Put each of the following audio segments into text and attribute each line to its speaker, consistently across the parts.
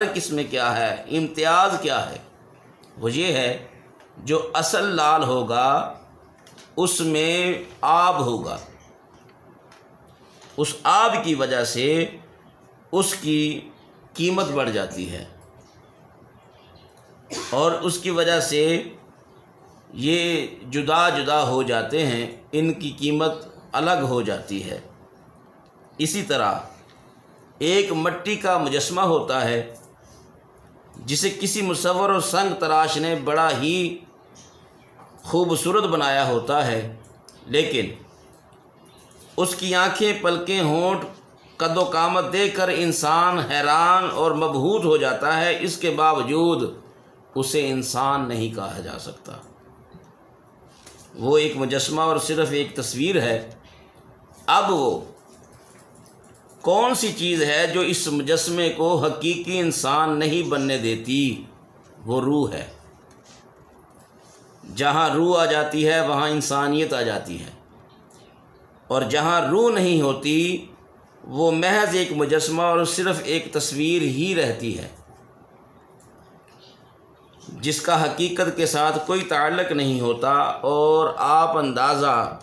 Speaker 1: किस्म क्या है, इम्तियाज़ क्या है? वो ये है जो असल लाल होगा उसमें आब होगा, उस आब की वजह से उसकी कीमत बढ़ जाती है और उसकी वजह से ये जुदा जुदा हो जाते हैं, इनकी कीमत अलग हो जाती है। इसी तरह एक मिट्टी का मुजस्मा होता है जिसे किसी मुसव्वर और संग तराश ने बड़ा ही खूबसूरत बनाया होता है, लेकिन उसकी आँखें, पलकें, होंठ, कदो कामत देखकर इंसान हैरान और मबहूत हो जाता है। इसके बावजूद उसे इंसान नहीं कहा जा सकता। वो एक मुजस्मा और सिर्फ़ एक तस्वीर है। अब वो कौन सी चीज़ है जो इस मुजस्मे को हकीकी इंसान नहीं बनने देती? वो रूह है। जहाँ रूह आ जाती है वहाँ इंसानियत आ जाती है, और जहाँ रूह नहीं होती वो महज एक मुजस्मा और सिर्फ़ एक तस्वीर ही रहती है, जिसका हकीकत के साथ कोई ताल्लुक़ नहीं होता। और आप अंदाज़ा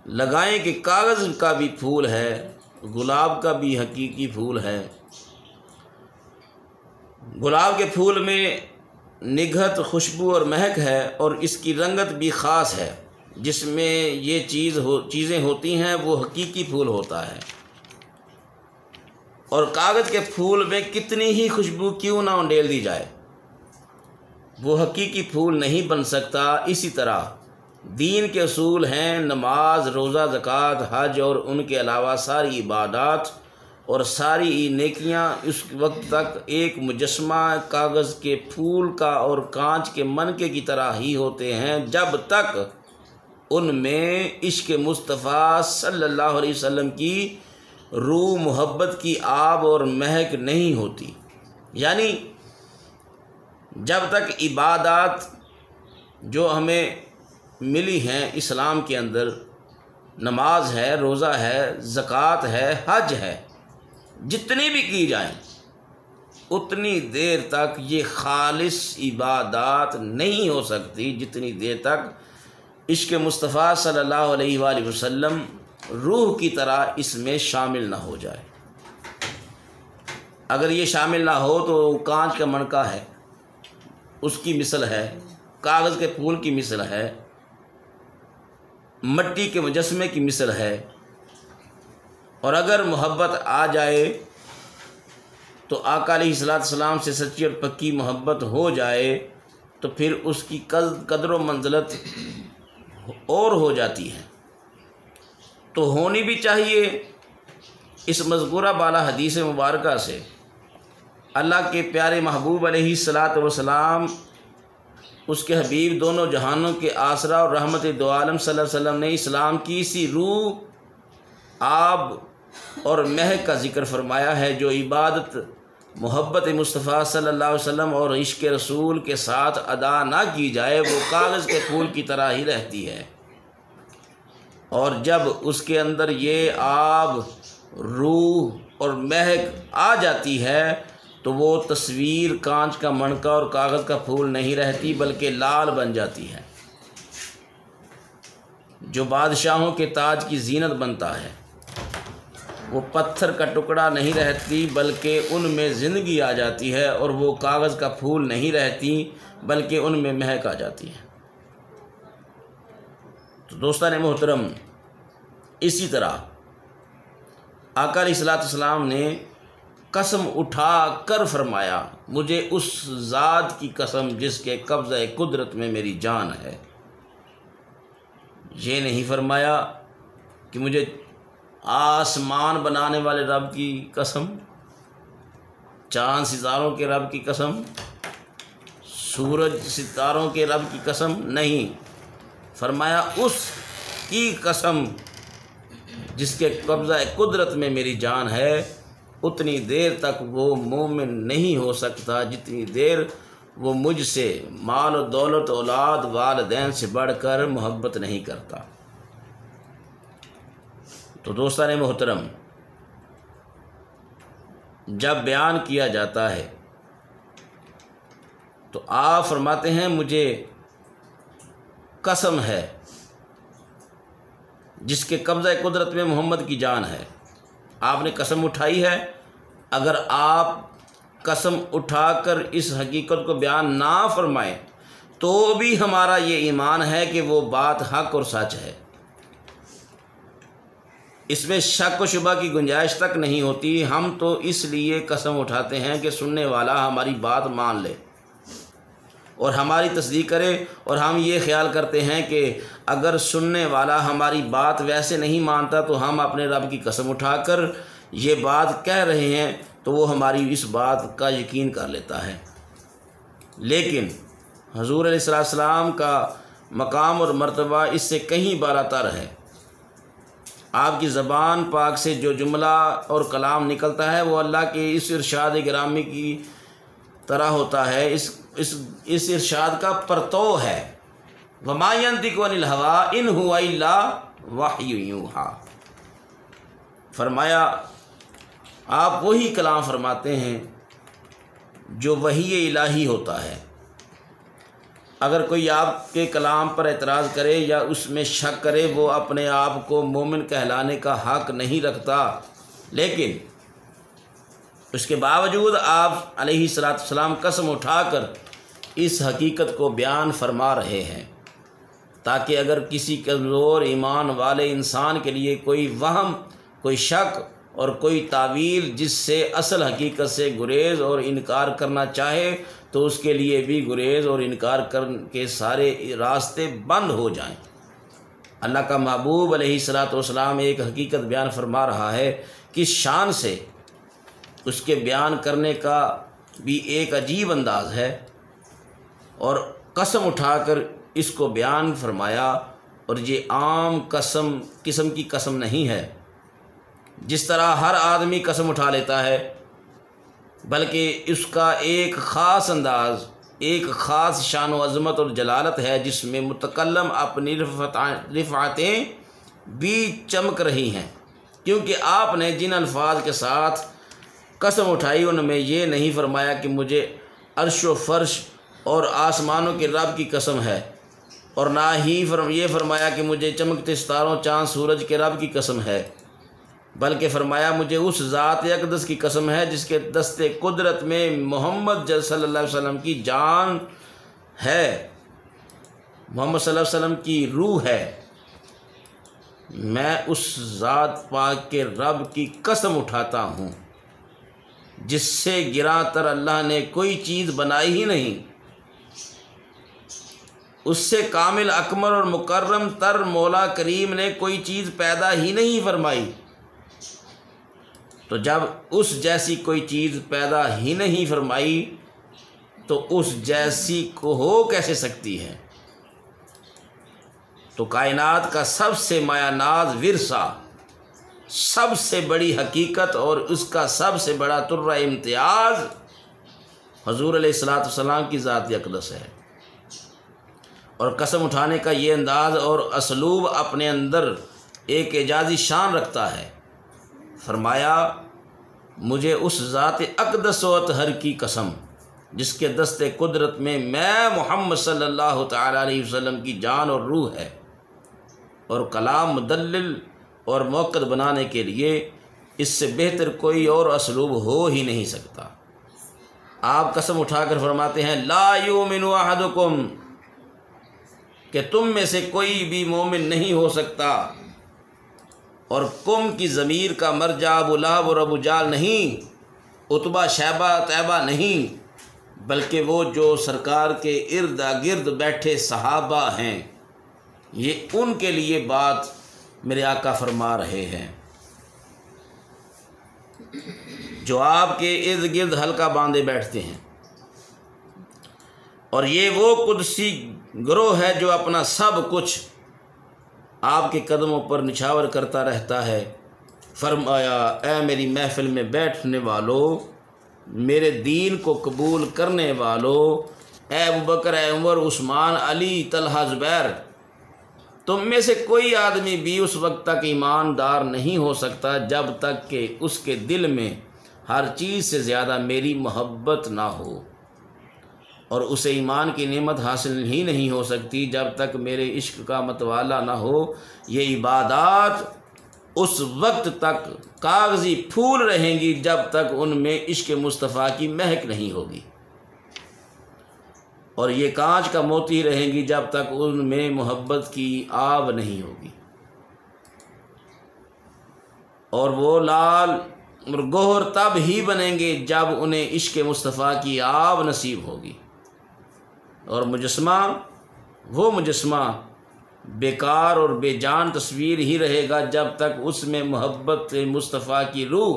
Speaker 1: लगाएं कि कागज़ का भी फूल है, गुलाब का भी हकीकी फूल है। गुलाब के फूल में निगहत, खुशबू और महक है, और इसकी रंगत भी ख़ास है। जिसमें ये चीज़ें होती हैं वो हकीकी फूल होता है। और कागज़ के फूल में कितनी ही खुशबू क्यों ना उंडेल दी जाए, वो हकीकी फूल नहीं बन सकता। इसी तरह दीन के असूल हैं नमाज, रोज़ा, ज़कात, हज और उनके अलावा सारी इबादत और सारी नेकियां उस वक्त तक एक मुजस्मा कागज़ के फूल का और कांच के मनके की तरह ही होते हैं, जब तक उनमें इश्क़ मुस्तफ़ा सल्लल्लाहु अलैहि वसल्लम की रूह, मोहब्बत की आब और महक नहीं होती। यानी जब तक इबादत जो हमें मिली हैं इस्लाम के अंदर, नमाज है, रोज़ा है, ज़कात है, हज है, जितनी भी की जाएं उतनी देर तक ये खालिस इबादत नहीं हो सकती जितनी देर तक इश्क़ मुस्तफ़ा सल्लल्लाहु अलैहि वसल्लम रूह की तरह इसमें शामिल ना हो जाए। अगर ये शामिल ना हो तो कांच का मणका है, उसकी मिसल है, कागज़ के फूल की मिसल है, मिट्टी के मुजस्मे की मिसल है। और अगर मोहब्बत आ जाए तो आका अलैहिस्सलाम से सच्ची और पक्की मोहब्बत हो जाए तो फिर उसकी कदर व मंज़िलत और हो जाती है। तो होनी भी चाहिए। इस मज़कूरा बाला हदीस मुबारका से अल्लाह के प्यारे महबूब अलैहिस्सलातु वस्सलाम, उसके हबीब, दोनों जहानों के आसरा और रहमत दो आलम सल्लल्लाहु अलैहि वसल्लम ने इस्लाम की इसी रूह, आब और महक का ज़िक्र फरमाया है, जो इबादत मोहब्बत मुस्तफ़ा सल्लल्लाहु अलैहि वसल्लम और इश्क़ रसूल के साथ अदा ना की जाए वो कागज़ के फूल की तरह ही रहती है। और जब उसके अंदर ये आब, रूह और महक आ जाती है तो वो तस्वीर कांच का मणका और कागज़ का फूल नहीं रहती, बल्कि लाल बन जाती है। जो बादशाहों के ताज की जीनत बनता है वो पत्थर का टुकड़ा नहीं रहती, बल्कि उनमें ज़िंदगी आ जाती है। और वो कागज़ का फूल नहीं रहती, बल्कि उनमें महक आ जाती है। तो दोस्तान मोहतरम, इसी तरह आका अलैहिस्सलाम ने कसम उठा कर फरमाया, मुझे उस ज़ात की कसम जिसके कब्ज़े कुदरत में मेरी जान है। ये नहीं फरमाया कि मुझे आसमान बनाने वाले रब की कसम, चाँद सितारों के रब की कसम, सूरज सितारों के रब की कसम, नहीं फरमाया उस की कसम जिसके कब्ज़ा कुदरत में मेरी जान है। उतनी देर तक वो मोमिन नहीं हो सकता जितनी देर वो मुझसे माल और दौलत, औलाद, वालिदैन से बढ़कर मोहब्बत नहीं करता। तो दोस्तान मोहतरम, जब बयान किया जाता है तो आप फरमाते हैं मुझे कसम है जिसके कब्ज़ा कुदरत में मोहम्मद की जान है। आपने कसम उठाई है, अगर आप कसम उठाकर इस हकीकत को बयान ना फरमाएं तो भी हमारा ये ईमान है कि वो बात हक और सच है, इसमें शक व शुबा की गुंजाइश तक नहीं होती। हम तो इसलिए कसम उठाते हैं कि सुनने वाला हमारी बात मान ले और हमारी तस्दीक करे, और हम ये ख्याल करते हैं कि अगर सुनने वाला हमारी बात वैसे नहीं मानता तो हम अपने रब की कसम उठाकर ये बात कह रहे हैं तो वो हमारी इस बात का यकीन कर लेता है। लेकिन हुज़ूर अलैहिस्सलाम का मकाम और मर्तबा इससे कहीं बालातर है। आपकी ज़बान पाक से जो जुमला और कलाम निकलता है वो अल्लाह के इस इरशाद गिरामी की तरह होता है। इस इरशाद का परतो है, वमा यंतिकु अनिल हवा इन हुवा इल्ला वह्यु यूहा। फरमाया आप वही कलाम फरमाते हैं जो वही इलाही होता है। अगर कोई आपके कलाम पर एतराज़ करे या उसमें शक करे वो अपने आप को मोमिन कहलाने का हक़ नहीं रखता, लेकिन उसके बावजूद आप अलैहिस्सलाम कसम उठाकर इस हकीकत को बयान फरमा रहे हैं ताकि अगर किसी कमज़ोर ईमान वाले इंसान के लिए कोई वहम, कोई शक और कोई तावील जिससे असल हकीकत से गुरेज़ और इनकार करना चाहे तो उसके लिए भी गुरेज़ और इनकार कर के सारे रास्ते बंद हो जाएं। अल्लाह का महबूब अलैहिस्सलाम एक हकीकत बयान फरमा रहा है कि शान से उसके बयान करने का भी एक अजीब अंदाज़ है, और कसम उठाकर इसको बयान फरमाया। और ये आम किस्म की कसम नहीं है जिस तरह हर आदमी कसम उठा लेता है, बल्कि इसका एक ख़ास अंदाज़, एक ख़ास शान व अज़मत और जलालत है जिसमें मुतकल्लम अपनी रिफ़ातें भी चमक रही हैं, क्योंकि आपने जिन अल्फाज के साथ कसम उठाई उनमें ये नहीं फरमाया कि मुझे अर्श व फ़र्श और आसमानों के रब की कसम है, और ना ही ये फरमाया कि मुझे चमकते सितारों चाँद सूरज के रब की कसम है, बल्कि फरमाया मुझे उस ज़ात अक़दस की कसम है जिसके दस्ते कुदरत में मोहम्मद सल्लल्लाहु अलैहि वसल्लम की जान है, मोहम्मद सल्लल्लाहु अलैहि वसल्लम की रूह है। मैं उस ज़ात पाक के रब की कसम उठाता हूँ जिससे गिरा तर अल्लाह ने कोई चीज़ बनाई ही नहीं, उससे कामिल अकमल और मुकर्रम तर मौला करीम ने कोई चीज़ पैदा ही नहीं फरमाई। तो जब उस जैसी कोई चीज़ पैदा ही नहीं फरमाई तो उस जैसी को हो कैसे सकती है। तो कायनात का सबसे मायानाज विरसा, सबसे बड़ी हकीकत और उसका सबसे बड़ा तुर्रा इम्तियाज़ हुज़ूर अलैहिस्सलाम की ज़ात अक़दस है। और कसम उठाने का ये अंदाज़ और असलूब अपने अंदर एक एजाज़ी शान रखता है। फरमाया मुझे उस ज़ात अक़दस व अतहर की कसम जिसके दस्ते कुदरत में मैं मोहम्मद सल्लल्लाहु तआला अलैहि वसल्लम की जान और रूह है, और कलाम मुदल्लिल और मौक़द बनाने के लिए इससे बेहतर कोई और असलूब हो ही नहीं सकता। आप कसम उठाकर फरमाते हैं ला युमिनु अहदुकुम, कि तुम में से कोई भी मोमिन नहीं हो सकता, और कुम की ज़मीर का मरजा अबू लहब और अबू जाल नहीं, उतबा शैबा तैबा नहीं, बल्कि वो जो सरकार के इर्द गिर्द बैठे सहाबा हैं, ये उनके लिए बात मेरे आका फरमा रहे हैं जो आपके इर्द गिर्द हल्का बांधे बैठते हैं। और ये वो कुदसी गिरोह है जो अपना सब कुछ आपके कदमों पर निछावर करता रहता है। फरमाया ऐ मेरी महफिल में बैठने वालों, मेरे दीन को कबूल करने वालों, ऐ अबू बकर, ऐ उमर, उस्मान, अली, तलहा, ज़ुबैर, तुम में से कोई आदमी भी उस वक्त तक ईमानदार नहीं हो सकता जब तक कि उसके दिल में हर चीज़ से ज़्यादा मेरी मोहब्बत ना हो। और उसे ईमान की नेमत हासिल ही नहीं हो सकती जब तक मेरे इश्क का मतवाला ना हो। ये इबादत उस वक्त तक कागज़ी फूल रहेंगी जब तक उनमें इश्क मुस्तफ़ा की महक नहीं होगी, और ये कांच का मोती रहेंगी जब तक उनमें मोहब्बत की आब नहीं होगी। और वो लाल और गोहर तब ही बनेंगे जब उन्हें इश्क मुस्तफ़ा की आब नसीब होगी। और मुजस्मा, वो मुजस्मा बेकार और बेजान तस्वीर ही रहेगा जब तक उसमें मोहब्बत मुस्तफ़ा की रूह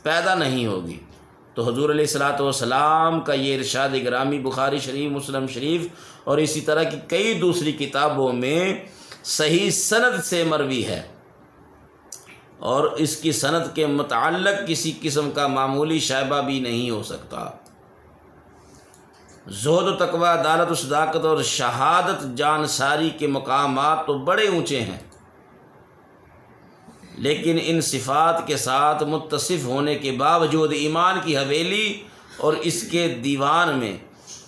Speaker 1: पैदा नहीं होगी। तो हुज़ूर अलैहिस्सलातु वस्सलाम का ये इरशाद गिरामी बुखारी शरीफ, मुस्लिम शरीफ और इसी तरह की कई दूसरी किताबों में सही सनद से मरवी है, और इसकी सनद के मुताल्लिक़ किसी किस्म का मामूली शायबा भी नहीं हो सकता। ज़ुहद, तक़वा, अदालत, सदाकत और शहादत जानसारी के मकामात तो बड़े ऊँचे हैं, लेकिन इन सिफ़ात के साथ मुत्तसिफ़ होने के बावजूद ईमान की हवेली और इसके दीवान में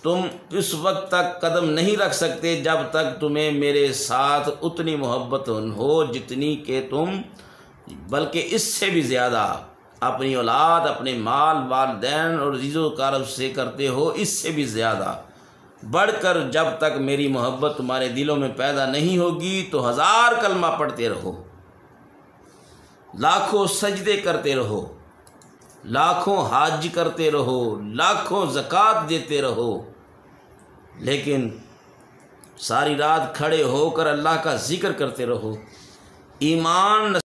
Speaker 1: तुम इस वक्त तक कदम नहीं रख सकते जब तक तुम्हें मेरे साथ उतनी मोहब्बत हो जितनी कि तुम, बल्कि इससे भी ज़्यादा अपनी औलाद, अपने माल, वालिदैन और अज़ीज़ो कारब से करते हो, इससे भी ज़्यादा बढ़कर जब तक मेरी मोहब्बत तुम्हारे दिलों में पैदा नहीं होगी तो 1000 कलमा पढ़ते रहो, लाखों सजदे करते रहो, लाखों हज करते रहो, लाखों ज़कात देते रहो, लेकिन सारी रात खड़े होकर अल्लाह का ज़िक्र करते रहो। ईमान